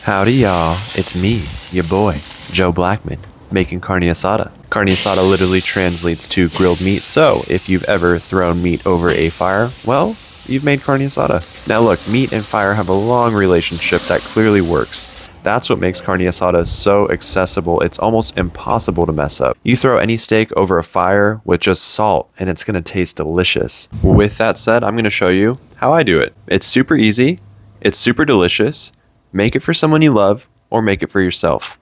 Howdy y'all, it's me, your boy, Joe Blackman, making carne asada. Carne asada literally translates to grilled meat, so if you've ever thrown meat over a fire, well, you've made carne asada. Now look, meat and fire have a long relationship that clearly works. That's what makes carne asada so accessible, it's almost impossible to mess up. You throw any steak over a fire with just salt and it's gonna taste delicious. With that said, I'm gonna show you how I do it. It's super easy, it's super delicious. Make it for someone you love or make it for yourself.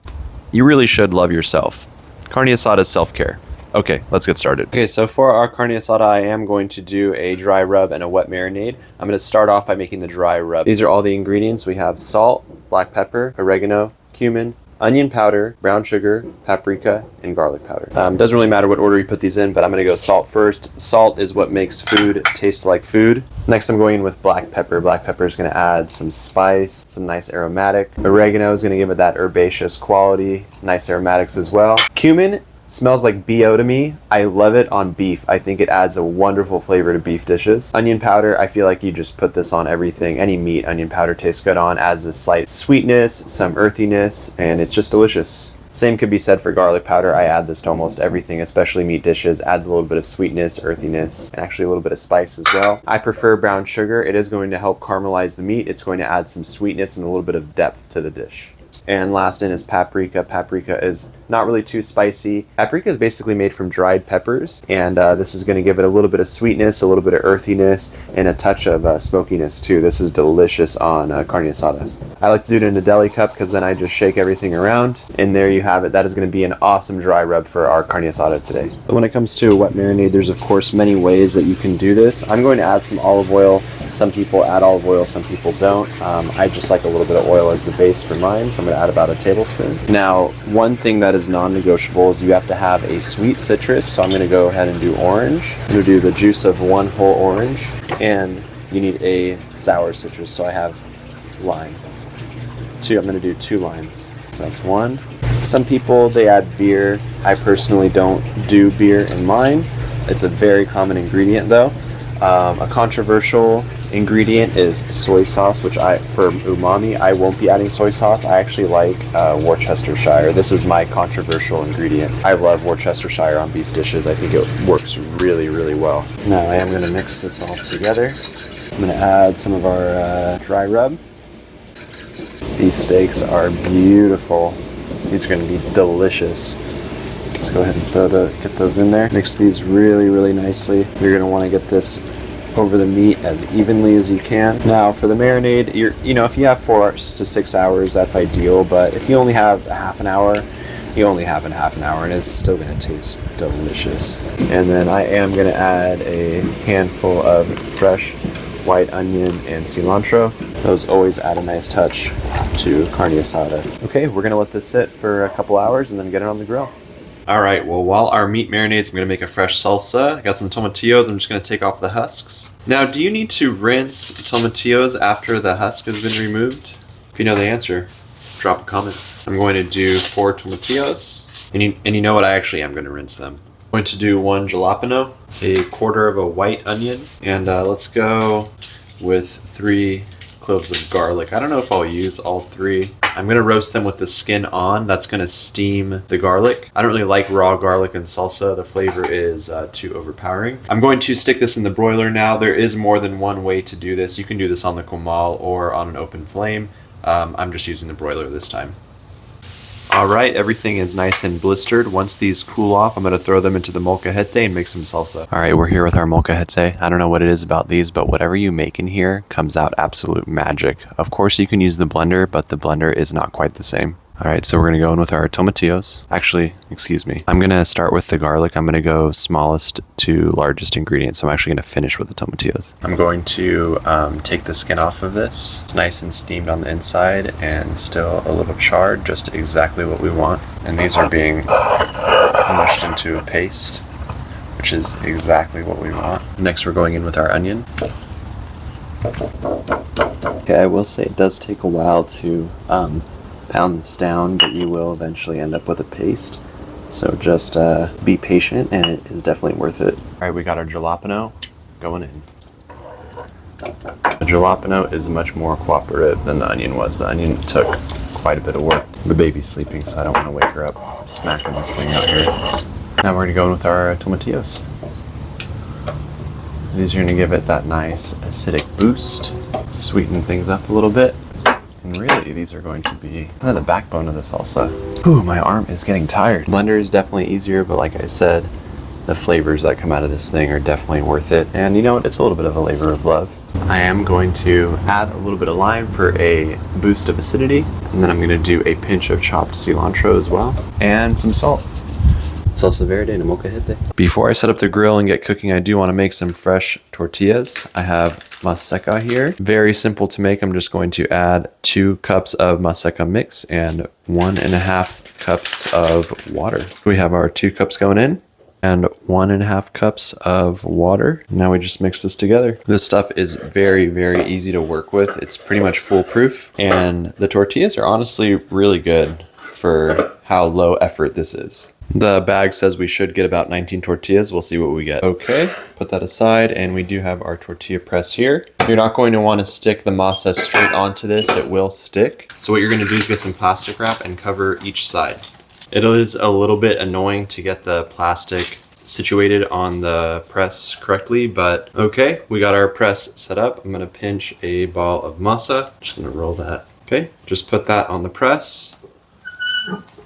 You really should love yourself. Carne asada is self-care. Okay, let's get started. Okay, so for our carne asada, I am going to do a dry rub and a wet marinade. I'm going to start off by making the dry rub. These are all the ingredients. We have salt, black pepper, oregano, cumin, onion powder, brown sugar, paprika, and garlic powder. Doesn't really matter what order you put these in, but I'm going to go salt first. Salt is what makes food taste like food. Next, I'm going in with black pepper. Black pepper is going to add some spice, some nice aromatic. Oregano is going to give it that herbaceous quality, nice aromatics as well. Cumin smells like BO to me. I love it on beef. I think it adds a wonderful flavor to beef dishes. Onion powder, I feel like you just put this on everything. Any meat, onion powder tastes good on, adds a slight sweetness, some earthiness, and it's just delicious. Same could be said for garlic powder. I add this to almost everything, especially meat dishes. Adds a little bit of sweetness, earthiness, and actually a little bit of spice as well. I prefer brown sugar. It is going to help caramelize the meat. It's going to add some sweetness and a little bit of depth to the dish. And last in is paprika. Paprika is not really too spicy. Paprika is basically made from dried peppers, and this is going to give it a little bit of sweetness, a little bit of earthiness, and a touch of smokiness too. This is delicious on carne asada. I like to do it in a deli cup because then I just shake everything around, and there you have it. That is going to be an awesome dry rub for our carne asada today. But when it comes to a wet marinade, there's of course many ways that you can do this. I'm going to add some olive oil. Some people add olive oil, some people don't. I just like a little bit of oil as the base for mine, so I'm going to add about a tablespoon. Now, one thing that is non-negotiable is you have to have a sweet citrus, so I'm going to go ahead and do orange. I'm going to do the juice of one whole orange, and you need a sour citrus, so I have lime. I'm going to do 2 limes. So that's 1. Some people, they add beer. I personally don't do beer in mine. It's a very common ingredient though. A controversial ingredient is soy sauce, which for umami, I won't be adding soy sauce. I actually like Worcestershire. This is my controversial ingredient. I love Worcestershire on beef dishes. I think it works really, really well. Now I am going to mix this all together. I'm going to add some of our dry rub. These steaks are beautiful. These are going to be delicious. Let's go ahead and get those in there. Mix these really, really nicely. You're going to want to get this over the meat as evenly as you can. Now for the marinade, if you have 4 to 6 hours, that's ideal, but if you only have a half an hour, you only have a half an hour and it's still going to taste delicious. And then I am going to add a handful of fresh white onion and cilantro. Those always add a nice touch to carne asada. Okay, we're going to let this sit for a couple hours and then get it on the grill. Alright, well while our meat marinates, I'm going to make a fresh salsa. I got some tomatillos, I'm just going to take off the husks. Now, do you need to rinse tomatillos after the husk has been removed? If you know the answer, drop a comment. I'm going to do 4 tomatillos, and you know what, I actually am going to rinse them. I'm going to do 1 jalapeno, a quarter of a white onion, and let's go with 3 cloves of garlic. I don't know if I'll use all 3. I'm going to roast them with the skin on. That's going to steam the garlic. I don't really like raw garlic in salsa. The flavor is too overpowering. I'm going to stick this in the broiler now. There is more than one way to do this. You can do this on the comal or on an open flame. I'm just using the broiler this time. Alright, everything is nice and blistered. Once these cool off, I'm going to throw them into the molcajete and make some salsa. Alright, we're here with our molcajete. I don't know what it is about these, but whatever you make in here comes out absolute magic. Of course you can use the blender, but the blender is not quite the same. Alright, so we're going to go in with our tomatillos. Actually, excuse me. I'm going to start with the garlic. I'm going to go smallest to largest ingredient, so I'm actually going to finish with the tomatillos. I'm going to take the skin off of this. It's nice and steamed on the inside and still a little charred, just exactly what we want. And these are being mushed into a paste, which is exactly what we want. Next, we're going in with our onion. Okay, I will say it does take a while to pound this down, but you will eventually end up with a paste. So just be patient, and it is definitely worth it. All right, we got our jalapeno going in. The jalapeno is much more cooperative than the onion was. The onion took quite a bit of work. The baby's sleeping, so I don't want to wake her up smacking this thing out here. Now we're gonna go in with our tomatillos. These are gonna give it that nice acidic boost, sweeten things up a little bit. And really, these are going to be kind of the backbone of the salsa. Ooh, my arm is getting tired. Blender is definitely easier, but like I said, the flavors that come out of this thing are definitely worth it. And you know what? It's a little bit of a labor of love. I am going to add a little bit of lime for a boost of acidity. And then I'm gonna do a pinch of chopped cilantro as well. And some salt. Salsa Verde and molcajete. Before I set up the grill and get cooking, I do want to make some fresh tortillas. I have maseca here. Very simple to make. I'm just going to add 2 cups of maseca mix and 1.5 cups of water. We have our 2 cups going in and 1.5 cups of water. Now we just mix this together. This stuff is very, very easy to work with. It's pretty much foolproof, and the tortillas are honestly really good for how low effort this is. The bag says we should get about 19 tortillas. We'll see what we get. Okay, put that aside, and we do have our tortilla press here. You're not going to want to stick the masa straight onto this. It will stick. So what you're going to do is get some plastic wrap and cover each side. It is a little bit annoying to get the plastic situated on the press correctly, but okay, we got our press set up. I'm going to pinch a ball of masa. Just going to roll that. Okay, just put that on the press.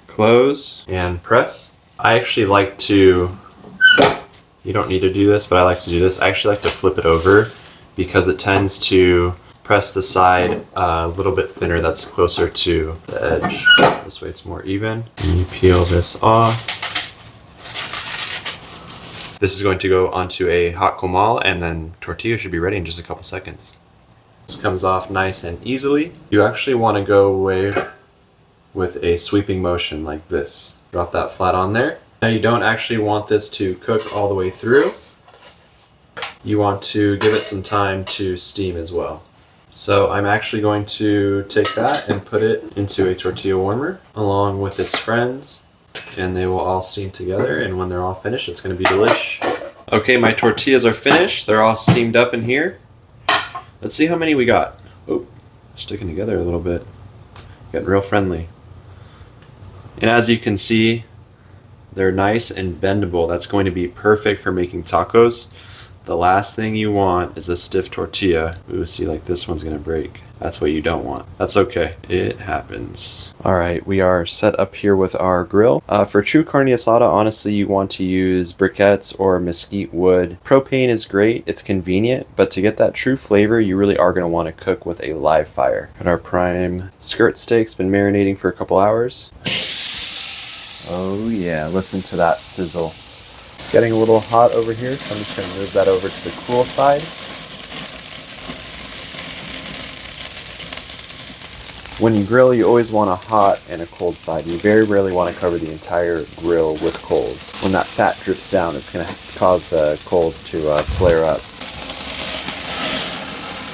Close and press. I actually like to, you don't need to do this, but I like to do this. I actually like to flip it over because it tends to press the side a little bit thinner that's closer to the edge. This way it's more even. And you peel this off. This is going to go onto a hot comal, and then tortilla should be ready in just a couple seconds. This comes off nice and easily. You actually want to go away with a sweeping motion like this. Drop that flat on there. Now you don't actually want this to cook all the way through. You want to give it some time to steam as well. So I'm actually going to take that and put it into a tortilla warmer along with its friends, and they will all steam together, and when they're all finished, it's going to be delish. Okay, my tortillas are finished. They're all steamed up in here. Let's see how many we got. Oh, sticking together a little bit. Getting real friendly. And as you can see, they're nice and bendable. That's going to be perfect for making tacos. The last thing you want is a stiff tortilla. Ooh, see, like this one's gonna break. That's what you don't want. That's okay, it happens. All right, we are set up here with our grill. For true carne asada, honestly, you want to use briquettes or mesquite wood. Propane is great, it's convenient, but to get that true flavor, you really are gonna wanna cook with a live fire. Got our prime skirt steak's been marinating for a couple hours. Oh yeah, listen to that sizzle. It's getting a little hot over here, so I'm just going to move that over to the cool side. When you grill, you always want a hot and a cold side. You very rarely want to cover the entire grill with coals. When that fat drips down, it's going to cause the coals to flare up.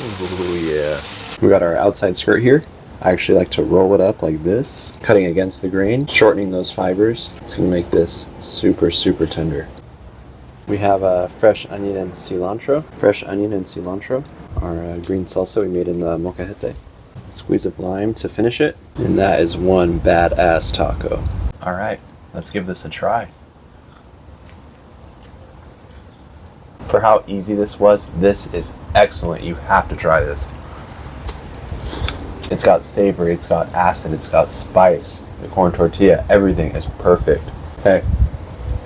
Oh yeah. We got our outside skirt here. I actually like to roll it up like this, cutting against the grain, shortening those fibers. It's going to make this super, super tender. We have fresh onion and cilantro. Fresh onion and cilantro. Our green salsa we made in the molcajete. Squeeze of lime to finish it. And that is one badass taco. All right, let's give this a try. For how easy this was, this is excellent. You have to try this. It's got savory, it's got acid, it's got spice. The corn tortilla, everything is perfect. Hey,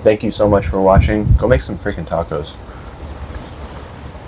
thank you so much for watching. Go make some freaking tacos.